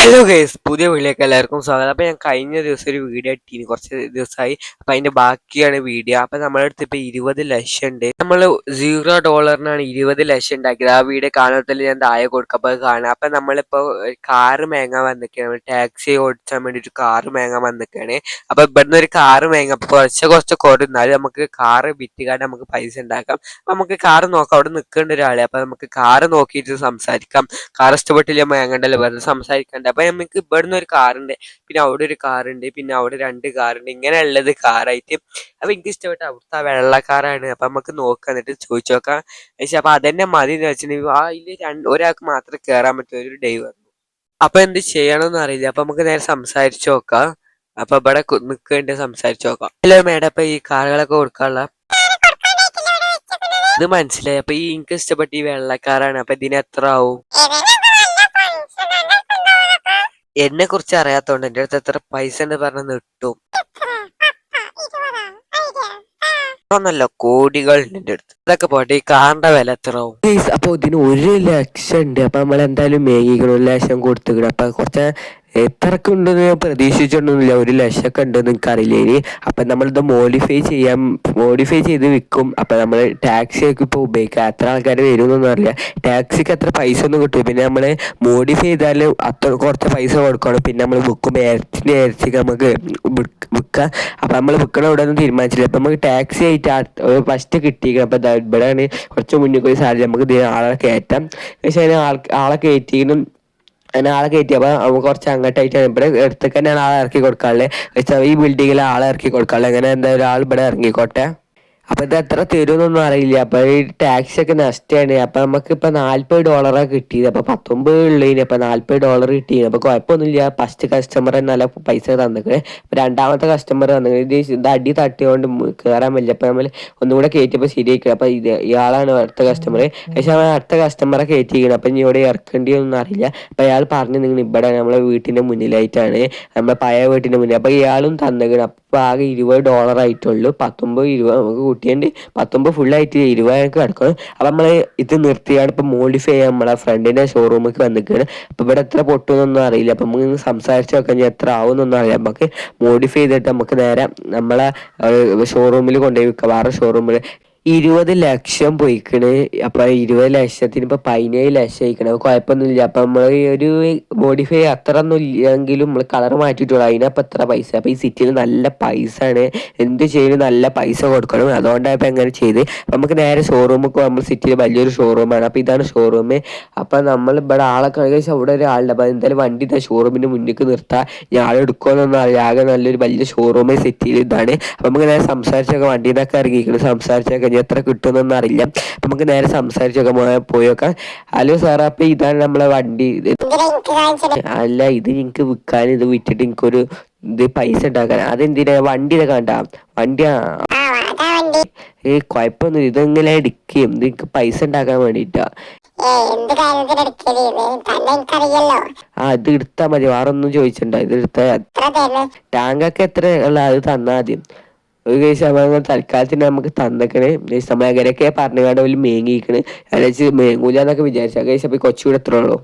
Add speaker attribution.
Speaker 1: Hello guys, പുതിയ വീഡിയോക്ക് എല്ലാവർക്കും സ്വാഗതം. അപ്പോൾ ഞാൻ കഴിഞ്ഞ ദിവസം ഒരു വീഡിയോ ഇട്ടീന്, കുറച്ച് ദിവസമായി. അപ്പോൾ അതിൻ്റെ ബാക്കിയാണ് വീഡിയോ. അപ്പോൾ നമ്മുടെ അടുത്ത് ഇപ്പോൾ 20 ലക്ഷം ഉണ്ട്. നമ്മൾ $0 20 ലക്ഷം ഉണ്ടാക്കിയത്. ആ വീഡിയോ കാണത്തിൽ ഞാൻ താഴെ കൊടുക്കാം, അപ്പോൾ അത് കാണാം. അപ്പോൾ നമ്മളിപ്പോൾ കാറ് മേങ്ങാൻ വന്നിരിക്കുകയാണ്, ടാക്സി ഓടിച്ചാൻ വേണ്ടിയിട്ട് കാറ് മേങ്ങാൻ വന്നിരിക്കുകയാണ്. അപ്പോൾ ഇവിടുന്ന് ഒരു കാറ് മേങ്ങാം, അപ്പോൾ കുറച്ച് കൊടുന്നാലും നമുക്ക് കാറ് വിറ്റുകാണ്ട് നമുക്ക് പൈസ ഉണ്ടാക്കാം. നമുക്ക് കാറ് നോക്കാം, അവിടെ നിൽക്കേണ്ട ഒരാളെ. അപ്പോൾ നമുക്ക് കാറ് നോക്കിയിട്ട് സംസാരിക്കാം. കാർ ഇഷ്ടപ്പെട്ടില്ല മേങ്ങണ്ടല്ലോ, വെറുതെ സംസാരിക്കണ്ട. അപ്പൊ നമുക്ക് ഇവിടുന്ന് ഒരു കാറുണ്ട്, പിന്നെ അവിടെ ഒരു കാറുണ്ട്, പിന്നെ അവിടെ 2 കാറുണ്ട്, ഇങ്ങനെ ഉള്ളത് കാറായിട്ട്. അപ്പൊ എനിക്ക് ഇഷ്ടപ്പെട്ട അവിടുത്തെ വെള്ള കാറാണ്. അപ്പൊ നമുക്ക് നോക്കാം, എന്നിട്ട് ചോദിച്ചു നോക്കാം. പക്ഷെ അപ്പൊ അതന്നെ മതി എന്ന് വെച്ചിട്ടുണ്ടെങ്കിൽ അതിൽ ഒരാൾക്ക് മാത്രമേ കയറാൻ പറ്റൂ, ഒരു ഡ്രൈവർ. അപ്പൊ എന്ത് ചെയ്യണമെന്ന് അറിയില്ല. അപ്പൊ നമുക്ക് നേരെ സംസാരിച്ചു നോക്കാം. അപ്പൊ ഇവിടെ നിൽക്കേണ്ടി സംസാരിച്ചു നോക്കാം. ഹലോ മേഡം, അപ്പൊ ഈ കാറുകളൊക്കെ കൊടുക്കാനുള്ള ഇത് മനസ്സിലായി. അപ്പൊ എനിക്ക് ഇഷ്ടപ്പെട്ട ഈ വെള്ളക്കാരാണ്. അപ്പൊ ഇതിന് എത്ര ആവും? എന്നെ കുറിച്ച് അറിയാത്തോണ്ട് എന്റെ അടുത്ത് എത്ര പൈസ ഉണ്ട് പറഞ്ഞ് കിട്ടും ഒന്നല്ല, കോടികൾ എന്റെ അടുത്ത്. ഇതൊക്കെ പോട്ടെ, ഈ കാറിന്റെ വില എത്ര ആവും? അപ്പൊ ഇതിന് 1 ലക്ഷം ഉണ്ട്. അപ്പൊ നമ്മൾ എന്തായാലും മേങ്ങിക്കണം, 1 ലക്ഷം കൊടുത്തുക്കണം. അപ്പൊ കുറച്ച് എത്രക്ക് ഉണ്ടെന്ന് ഞാൻ പ്രതീക്ഷിച്ചിട്ടൊന്നുമില്ല. 1 ലക്ഷമൊക്കെ ഉണ്ടെന്ന് എനിക്കറിയില്ല ഇനി. അപ്പം നമ്മളിത് മോഡിഫൈ ചെയ്ത് വിൽക്കും. അപ്പം നമ്മൾ ടാക്സിയൊക്കെ ഇപ്പോൾ ഉപയോഗിക്കാം. എത്ര ആൾക്കാർ വരുമെന്നൊന്നും അറിയില്ല. ടാക്സിക്ക് അത്ര പൈസ ഒന്നും കിട്ടും. പിന്നെ നമ്മൾ മോഡിഫൈ ചെയ്താൽ കുറച്ച് പൈസ കൊടുക്കണം. പിന്നെ നമ്മൾ വിൽക്കുമ്പോൾ ഇറച്ചിക്ക് നമുക്ക് വിൽക്കാം. അപ്പം നമ്മൾ വിൽക്കണ ഇവിടെ ഒന്നും തീരുമാനിച്ചില്ല. അപ്പം നമുക്ക് ടാക്സി ആയിട്ട് ഫസ്റ്റ് കിട്ടിയിരിക്കണം. അപ്പം ഇവിടെയാണ് കുറച്ച് മുന്നിൽ പോയി സാധ്യത നമുക്ക് ആളെ കയറ്റാം. പക്ഷേ അതിന് ആളെ കയറ്റിയും അങ്ങനെ ആളെ കയറ്റി. അപ്പോൾ നമുക്ക് കുറച്ച് അങ്ങോട്ടായിട്ടാണ് ഇവിടെ അടുത്തേക്ക് തന്നെ ആളെ ഇറക്കി കൊടുക്കാറുള്ളത്. ഈ ബിൽഡിങ്ങിൽ ആളെ ഇറക്കി കൊടുക്കാറുള്ളത്. അങ്ങനെ എന്തായാലും ആൾ ഇവിടെ ഇറങ്ങിക്കോട്ടെ. അപ്പോൾ ഇത് എത്ര തരുമെന്നൊന്നും അറിയില്ല. അപ്പോൾ ഈ ടാക്സി ഒക്കെ നഷ്ടമാണ്. അപ്പോൾ നമുക്കിപ്പോൾ $40 കിട്ടിയത്. അപ്പോൾ 19 ഉള്ളതിന് അപ്പോൾ $40 കിട്ടിയത്. അപ്പോൾ കുഴപ്പമൊന്നുമില്ല. ഫസ്റ്റ് കസ്റ്റമർ നല്ല പൈസ തന്നിട്ട്. അപ്പോൾ രണ്ടാമത്തെ കസ്റ്റമർ തന്നിട്ട് ഇത് അടി തട്ടിയോണ്ട് കയറാൻ പറ്റില്ല. അപ്പോൾ നമ്മൾ ഒന്നുകൂടെ കയറ്റിയപ്പോൾ ശരിയാക്കുക. അപ്പോൾ ഇയാളാണ് അടുത്ത കസ്റ്റമർ. പക്ഷേ അവൻ അടുത്ത കസ്റ്റമറെ കയറ്റിയിരിക്കണം. അപ്പം ഇനി ഇവിടെ ഇറക്കേണ്ടിയൊന്നും അറിയില്ല. അപ്പോൾ അയാൾ പറഞ്ഞു നിങ്ങൾ ഇവിടെ നമ്മളെ വീട്ടിൻ്റെ മുന്നിലായിട്ടാണ്, നമ്മളെ പഴയ വീട്ടിൻ്റെ മുന്നിൽ. അപ്പോൾ ഇയാളും തന്നിക്കണം. അപ്പോൾ ആകെ $20 ആയിട്ടുള്ളൂ. 19 20 നമുക്ക് കൂട്ടിയുണ്ട്. 19 ഫുള്ളായിട്ട് 20 കിടക്കണം. അപ്പം നമ്മൾ ഇത് നിർത്തിയാണ് ഇപ്പം മോഡിഫൈ ചെയ്യാൻ നമ്മളെ ഫ്രണ്ടിൻ്റെ ഷോറൂമിലേക്ക് വന്നിരിക്കുകയാണ്. അപ്പം ഇവിടെ എത്ര പൊട്ടുമെന്നൊന്നും അറിയില്ല. അപ്പം നമുക്ക് സംസാരിച്ച് നോക്കാൻ എത്ര ആവുമെന്നൊന്നും അറിയാം. നമുക്ക് മോഡിഫൈ ചെയ്തിട്ട് നമുക്ക് നേരെ നമ്മളെ ഷോറൂമിൽ കൊണ്ടുപോയി വിൽക്കാം, വേറെ ഷോറൂമിൽ. 20 ലക്ഷം പോയിക്കണ്. അപ്പം 20 ലക്ഷത്തിന് ഇപ്പം 17 ലക്ഷം ആയിക്കണ്. കുഴപ്പമൊന്നുമില്ല. അപ്പം നമ്മൾ ഒരു മോഡിഫൈ അത്ര ഒന്നും ഇല്ലെങ്കിലും നമ്മൾ കളർ മാറ്റിയിട്ടുള്ളൂ. അതിനപ്പം എത്ര പൈസ? അപ്പം ഈ സിറ്റിയിൽ നല്ല പൈസ ആണ്, എന്ത് ചെയ്യലും നല്ല പൈസ കൊടുക്കണം. അതുകൊണ്ടാണ് ഇപ്പം എങ്ങനെ ചെയ്ത്. അപ്പം നമുക്ക് നേരെ ഷോറൂമൊക്കെ, നമ്മൾ സിറ്റിയിൽ വലിയൊരു ഷോറൂമാണ്. അപ്പം ഇതാണ് ഷോറൂം. അപ്പം നമ്മൾ ഇവിടെ ആളെ കഴിച്ച് അവിടെ ഒരാളുണ്ട്. അപ്പം എന്തായാലും വണ്ടി ഇതാ ഷോറൂമിൻ്റെ മുന്നിലേക്ക് നിർത്താം. ഞാൻ എടുക്കുമെന്നൊന്നും അറിയാം. ആകെ നല്ലൊരു വലിയ ഷോറൂമേ സിറ്റിയിൽ ഇതാണ്. അപ്പം നമുക്ക് നേരെ സംസാരിച്ചൊക്കെ വണ്ടിയിൽ നിന്നൊക്കെ ഇറങ്ങിയിരിക്കണം. സംസാരിച്ചൊക്കെ എത്ര കിട്ടുമെന്നൊന്നും അറിയില്ല. അപ്പം നമുക്ക് നേരെ സംസാരിച്ചൊക്കെ പോയി നോക്കാം. ഹലോ സാർ, അപ്പം ഇതാണ് നമ്മളെ വണ്ടി. അല്ല, ഇത് എനിക്ക് വിൽക്കാൻ, ഇത് വിറ്റിട്ട് എനിക്കൊരു പൈസ ഉണ്ടാക്കാൻ. അതെന്തിനാ? വണ്ടി ഇതൊക്കെ കണ്ട വണ്ടി. കുഴപ്പമൊന്നുമില്ല. ഇതെങ്ങനെ എടുക്കുകയും ഇത് എനിക്ക് പൈസ ഉണ്ടാക്കാൻ വേണ്ടിയിട്ടാ. ഇത് എടുത്താ മതി, വേറെ ഒന്നും ചോദിച്ചിട്ടുണ്ടോ? ഇത് എടുത്താ ടാങ്കൊക്കെ എത്ര ഉള്ള അത് തന്നാ മതി. ഒരു കേസ് നമ്മൾ തൽക്കാലത്തിന് നമുക്ക് തന്നേക്കണേ. നമ്മൾ എങ്ങനെയൊക്കെ പറഞ്ഞുകൊണ്ട് വലിയ മേങ്ങിക്കണ്. അല്ലെങ്കിൽ മേങ്ങൂല എന്നൊക്കെ വിചാരിച്ചാൽ കേസ്. അപ്പം കൊച്ചുകൂടെ എത്ര ഉള്ളൂ?